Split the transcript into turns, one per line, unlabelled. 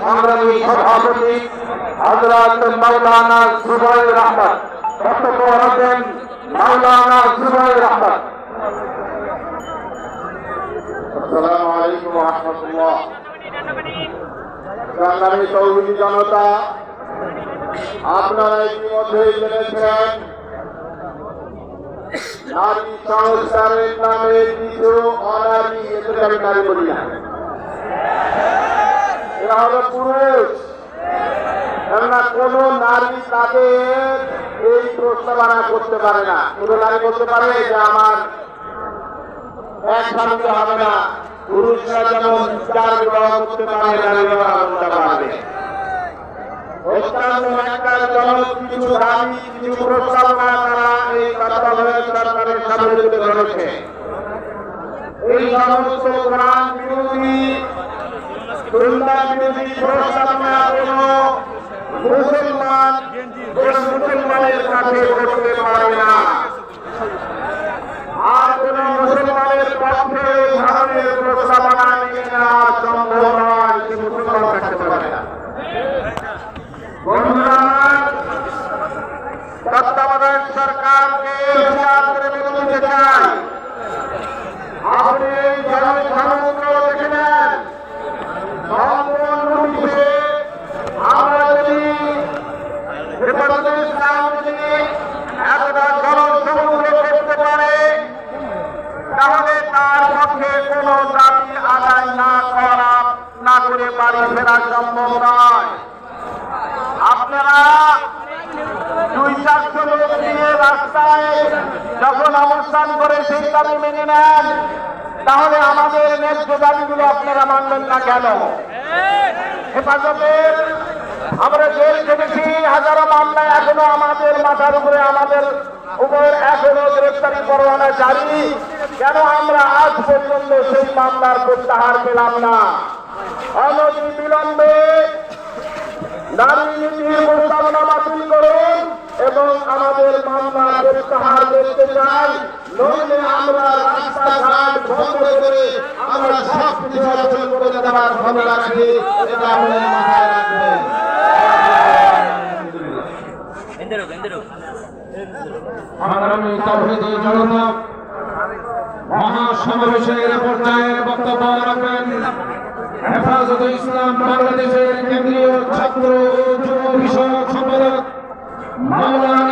সংগ্রামী সভাপতি হযরত মাওলানা জুবাইর আহমদ বক্তব্য রাখবেন। মাওলানা জুবাইর আহমদ।
আসসালামু আলাইকুম ওয়া রাহমাতুল্লাহ। সংগ্রামী তৌহিদি জনতা, আপনারা ইতিমধ্যে জেনেছেন নারী সংস্কারের নামে কিছু অনারী, এদেরকে আমি নারী বলি না, এরা হলো পুরুষ। কেননা কোন নারী তাদের এই প্রস্তাবনা করতে পারে না। কোন নারী বলতে পারে যে আমার এক স্বামীতে হবে না। পুরুষরা যেমন 4 বিবাহ করতে পারে, নারী বিবাহ করতে পারবে। অত্যন্ত ন্যাক্কারজনক কিছু দাবি, কিছু প্রস্তাবনা তারা এই তত্ত্বাবধায়ক সরকারের সামনে তুলে ধরেছে। এই সমস্ত কোরআন বিরোধী, সুন্নাহ বিরোধী প্রস্তাবনা কোন মুসলমানের কাছে করতে পারে না। আর কোন মুসলমানের পক্ষে এই ধরনের প্রস্তাবনা নিয়ে নেওয়া সম্ভব নয়, সে মুসলমান থাকতে পারে না। তত্ত্বাবধায়ক সরকারকে বিচার করে বলতে চাই, আপনি জনসমুদ্র দেখে নেন। আমরা যদি হেফাজতে ইসলাম যদি এতটা জনসমুদ্র করতে পারে, তাহলে তার পক্ষে কোন দাবি আদায় না করে বাড়ি ফেরা সম্ভব নয়। আপনারা 2-4 লোক নিয়ে রাস্তায় যখন অবস্থান করে সেই দাবি মেনে নেন, তাহলে আমাদের ন্যায্য দাবিগুলো আপনারা মানবেন না কেন? হেফাজতের আমরা জেল খেটেছি, হাজারো মামলা এখনো আমাদের মাথার উপরে, আমাদের উপর এখনো গ্রেফতারি পরোয়ানা জারি। কেন আমরা আজ পর্যন্ত সেই মামলার প্রত্যাহার পেলাম না? অনতি বিলম্বে নারী নীতির প্রস্তাবনা বাতিল করুন এবং আমাদের মামলা প্রত্যাহার করতে চাই। নইলে আমরা রাস্তাঘাট বন্ধ করে আমরা সব কিছু অচল করে দেওয়ার ক্ষমতা রাখি, এটা আপনি মাথায় রাখবেন।
সংগ্রামী তৌহিদি জনতা, মহাসমাবেশের পর্যায়ের বক্তব্য রাখবেন হেফাজতে ইসলাম বাংলাদেশের কেন্দ্রীয় ছাত্র ও যুব বিষয়ক সম্পাদক মাওলানা